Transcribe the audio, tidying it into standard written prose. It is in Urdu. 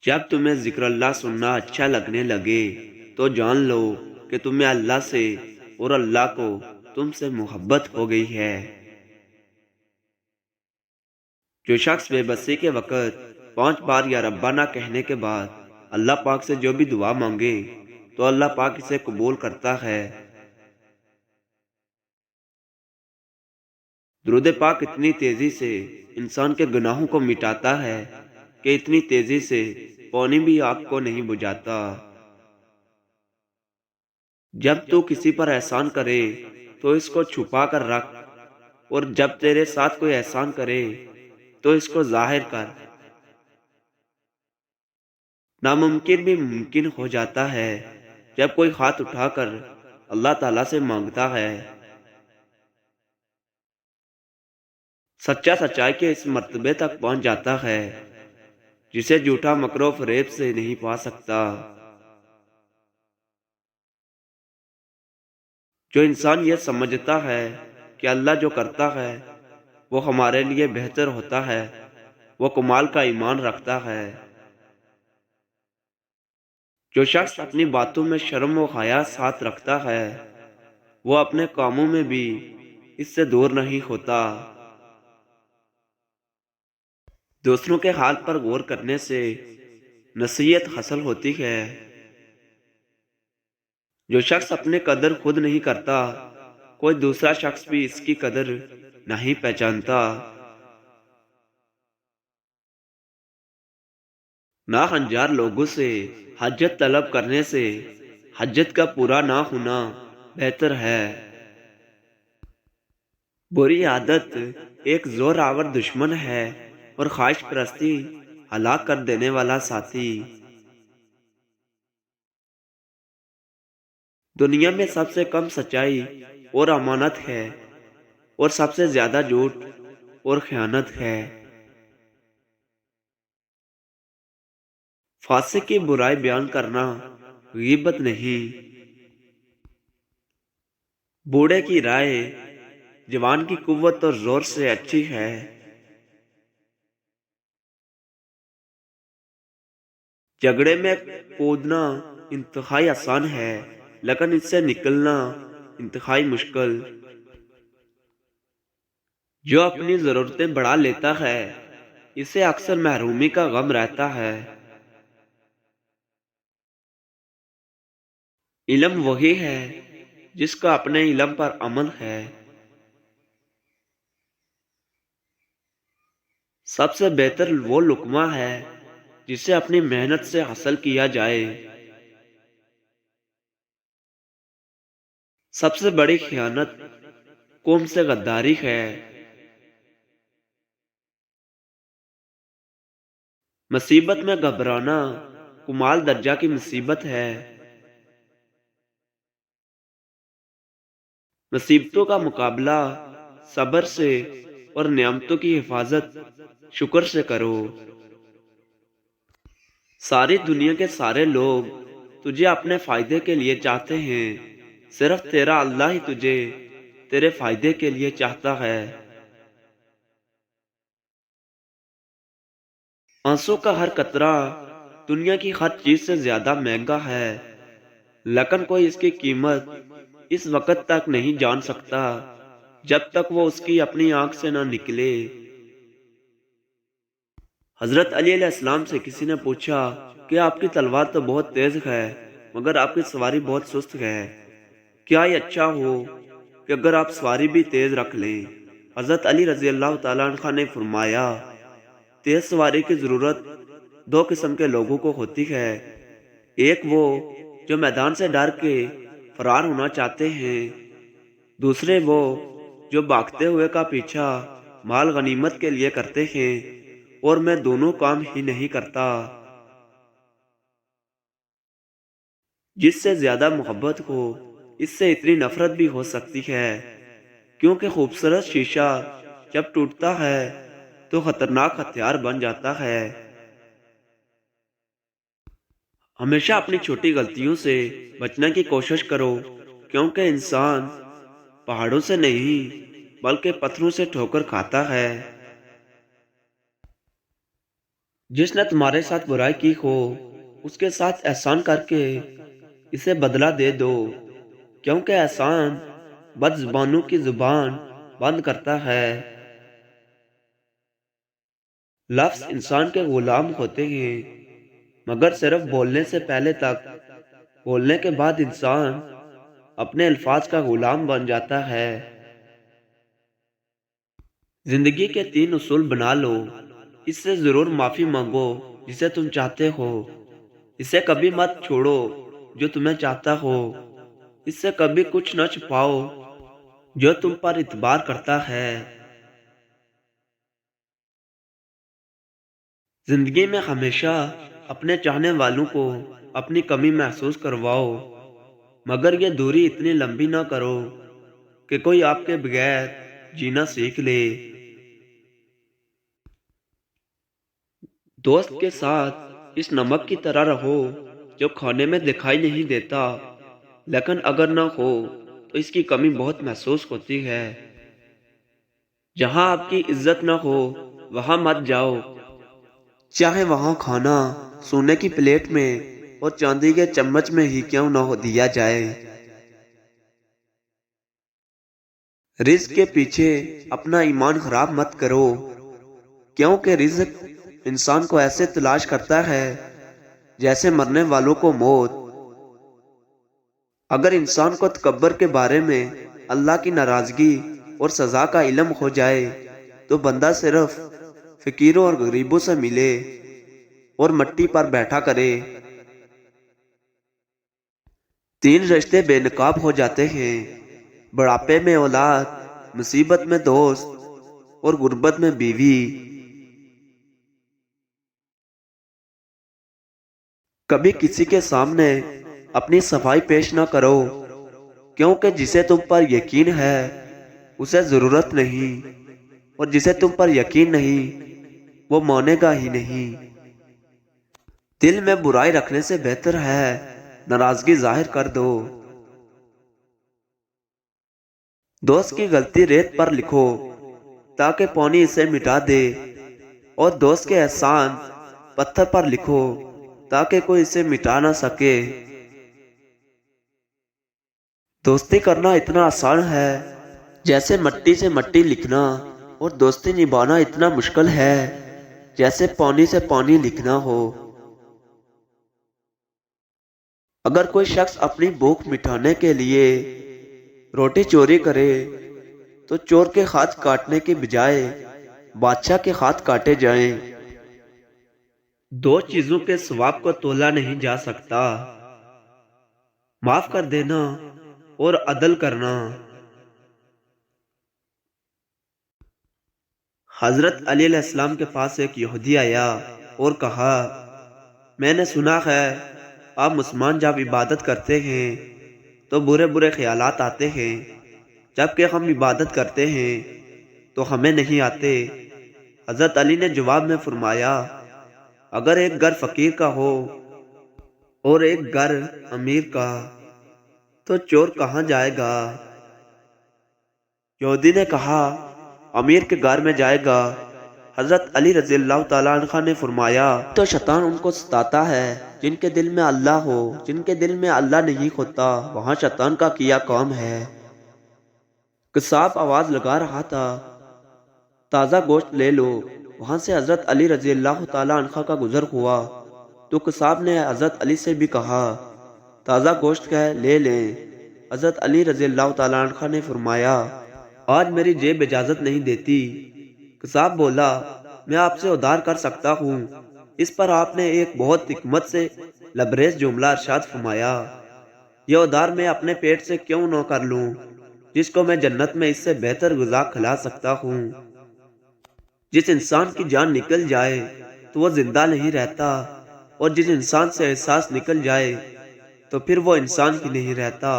جب تمہیں ذکر اللہ سننا اچھا لگنے لگے تو جان لو کہ تمہیں اللہ سے اور اللہ کو تم سے محبت ہو گئی ہے۔ جو شخص بے بسی کے وقت 5 بار یا ربنا کہنے کے بعد اللہ پاک سے جو بھی دعا مانگے تو اللہ پاک اسے قبول کرتا ہے۔ درود پاک اتنی تیزی سے انسان کے گناہوں کو مٹاتا ہے کہ اتنی تیزی سے پانی بھی آگ کو نہیں بجھاتا۔ جب تو کسی پر احسان کرے تو اس کو چھپا کر رکھ، اور جب تیرے ساتھ کوئی احسان کرے تو اس کو ظاہر کر۔ ناممکن بھی ممکن ہو جاتا ہے جب کوئی ہاتھ اٹھا کر اللہ تعالیٰ سے مانگتا ہے۔ سچا سچائی کے اس مرتبے تک پہنچ جاتا ہے جسے جھوٹا مکر و فریب سے نہیں پا سکتا۔ جو انسان یہ سمجھتا ہے کہ اللہ جو کرتا ہے وہ ہمارے لیے بہتر ہوتا ہے، وہ کمال کا ایمان رکھتا ہے۔ جو شخص اپنی باتوں میں شرم و حیا ساتھ رکھتا ہے وہ اپنے کاموں میں بھی اس سے دور نہیں ہوتا۔ دوسروں کے حال پر غور کرنے سے نصیحت حاصل ہوتی ہے۔ جو شخص اپنے قدر خود نہیں کرتا کوئی دوسرا شخص بھی اس کی قدر نہیں پہچانتا۔ ناہنجار لوگوں سے حاجت طلب کرنے سے حاجت کا پورا نہ ہونا بہتر ہے۔ بری عادت ایک زور آور دشمن ہے اور خواہش پرستی ہلاک کر دینے والا ساتھی۔ دنیا میں سب سے کم سچائی اور امانت ہے، اور سب سے زیادہ جھوٹ اور خیانت ہے۔ فاسق کی برائی بیان کرنا غیبت نہیں۔ بوڑھے کی رائے جوان کی قوت اور زور سے اچھی ہے۔ جھگڑے میں کودنا انتہائی آسان ہے لیکن اس سے نکلنا انتہائی مشکل۔ جو اپنی ضرورتیں بڑھا لیتا ہے اسے اکثر محرومی کا غم رہتا ہے۔ علم وہی ہے جس کا اپنے علم پر عمل ہے۔ سب سے بہتر وہ لقمہ ہے جسے اپنی محنت سے حاصل کیا جائے۔ سب سے بڑی خیانت قوم سے غداری ہے۔ مصیبت میں گھبرانا کمال درجہ کی مصیبت ہے۔ مصیبتوں کا مقابلہ صبر سے اور نعمتوں کی حفاظت شکر سے کرو۔ ساری دنیا کے سارے لوگ تجھے اپنے فائدے کے لیے چاہتے ہیں، صرف تیرا اللہ ہی تجھے تیرے فائدے کے لیے چاہتا ہے۔ آنسوں کا ہر قطرہ دنیا کی ہر چیز سے زیادہ مہنگا ہے، لیکن کوئی اس کی قیمت اس وقت تک نہیں جان سکتا جب تک وہ اس کی اپنی آنکھ سے نہ نکلے۔ حضرت علی علیہ السلام سے کسی نے پوچھا کہ آپ کی تلوار تو بہت تیز ہے مگر آپ کی سواری بہت سست ہے، کیا یہ اچھا ہو کہ اگر آپ سواری بھی تیز رکھ لیں؟ حضرت علی رضی اللہ تعالیٰ عنہ نے فرمایا، تیز سواری کی ضرورت 2 قسم کے لوگوں کو ہوتی ہے، ایک وہ جو میدان سے ڈر کے فرار ہونا چاہتے ہیں، دوسرے وہ جو بھاگتے ہوئے کا پیچھا مال غنیمت کے لیے کرتے ہیں، اور میں دونوں کام ہی نہیں کرتا۔ جس سے زیادہ محبت ہو اس سے اتنی نفرت بھی ہو سکتی ہے، کیونکہ خوبصورت شیشہ جب ٹوٹتا ہے تو خطرناک ہتھیار بن جاتا ہے۔ ہمیشہ اپنی چھوٹی غلطیوں سے بچنے کی کوشش کرو، کیونکہ انسان پہاڑوں سے نہیں بلکہ پتھروں سے ٹھوکر کھاتا ہے۔ جس نے تمہارے ساتھ برائی کی ہو اس کے ساتھ احسان کر کے اسے بدلہ دے دو، کیونکہ احسان بد زبانوں کی زبان بند کرتا ہے۔ لفظ انسان کے غلام ہوتے ہیں، مگر صرف بولنے سے پہلے تک، بولنے کے بعد انسان اپنے الفاظ کا غلام بن جاتا ہے۔ زندگی کے 3 اصول بنا لو، اس سے ضرور معافی مانگو جسے تم چاہتے ہو، اسے کبھی مت چھوڑو جو تمہیں چاہتا ہو، اس سے کبھی کچھ نہ چھپاؤ جو تم پر اعتبار کرتا ہے۔ زندگی میں ہمیشہ اپنے چاہنے والوں کو اپنی کمی محسوس کرواؤ، مگر یہ دوری اتنی لمبی نہ کرو کہ کوئی آپ کے بغیر جینا سیکھ لے۔ دوست کے ساتھ اس نمک کی طرح رہو جو کھانے میں دکھائی نہیں دیتا، لیکن اگر نہ ہو تو اس کی کمی بہت محسوس ہوتی ہے۔ جہاں آپ کی عزت نہ ہو وہاں مت جاؤ، چاہے وہاں کھانا سونے کی پلیٹ میں اور چاندی کے چمچ میں ہی کیوں نہ ہو دیا جائے۔ رزق کے پیچھے اپنا ایمان خراب مت کرو، کیونکہ رزق انسان کو ایسے تلاش کرتا ہے جیسے مرنے والوں کو موت۔ اگر انسان کو تکبر کے بارے میں اللہ کی ناراضگی اور سزا کا علم ہو جائے تو بندہ صرف فقیروں اور غریبوں سے ملے اور مٹی پر بیٹھا کرے۔ 3 رشتے بے نقاب ہو جاتے ہیں، بڑھاپے میں اولاد، مصیبت میں دوست اور غربت میں بیوی۔ کبھی کسی کے سامنے اپنی صفائی پیش نہ کرو، کیونکہ جسے تم پر یقین ہے اسے ضرورت نہیں، اور جسے تم پر یقین نہیں وہ مانے گا ہی نہیں۔ دل میں برائی رکھنے سے بہتر ہے ناراضگی ظاہر کر دو۔ دوست کی غلطی ریت پر لکھو تاکہ پانی اسے مٹا دے، اور دوست کے احسان پتھر پر لکھو تاکہ کوئی اسے مٹا نہ سکے۔ دوستی کرنا اتنا آسان ہے جیسے مٹی سے مٹی لکھنا، اور دوستی نبھانا اتنا مشکل ہے جیسے پانی سے پانی لکھنا ہو۔ اگر کوئی شخص اپنی بھوک مٹانے کے لیے روٹی چوری کرے تو چور کے ہاتھ کاٹنے کے بجائے بادشاہ کے ہاتھ کاٹے جائیں۔ 2 چیزوں کے ثواب کو تولا نہیں جا سکتا، معاف کر دینا اور عدل کرنا۔ حضرت علی علیہ السلام کے پاس ایک یہودی آیا اور کہا، میں نے سنا ہے آپ مسلمان جب عبادت کرتے ہیں تو برے برے خیالات آتے ہیں، جبکہ ہم عبادت کرتے ہیں تو ہمیں نہیں آتے۔ حضرت علی نے جواب میں فرمایا، اگر ایک گھر فقیر کا ہو اور ایک گھر امیر کا تو چور کہاں جائے گا؟ یہودی نے کہا، امیر کے گھر میں جائے گا۔ حضرت علی رضی اللہ تعالیٰ عنہ نے فرمایا، تو شیطان ان کو ستاتا ہے جن کے دل میں اللہ ہو، جن کے دل میں اللہ نہیں ہوتا وہاں شیطان کا کیا کام ہے۔ قصاب آواز لگا رہا تھا، تازہ گوشت لے لو۔ وہاں سے حضرت علی رضی اللہ تعالیٰ عنہ کا گزر ہوا تو قصاب نے حضرت علی سے بھی کہا، تازہ گوشت ہے لے لیں۔ حضرت علی رضی اللہ تعالیٰ عنہ نے فرمایا، آج میری جیب اجازت نہیں دیتی۔ قصاب بولا، میں آپ سے ادھار کر سکتا ہوں۔ اس پر آپ نے ایک بہت حکمت سے لبریز جملہ ارشاد فرمایا، یہ ادھار میں اپنے پیٹ سے کیوں نہ کر لوں جس کو میں جنت میں اس سے بہتر غذا کھلا سکتا ہوں۔ جس انسان کی جان نکل جائے تو وہ زندہ نہیں رہتا، اور جس انسان سے احساس نکل جائے تو پھر وہ انسان ہی نہیں رہتا۔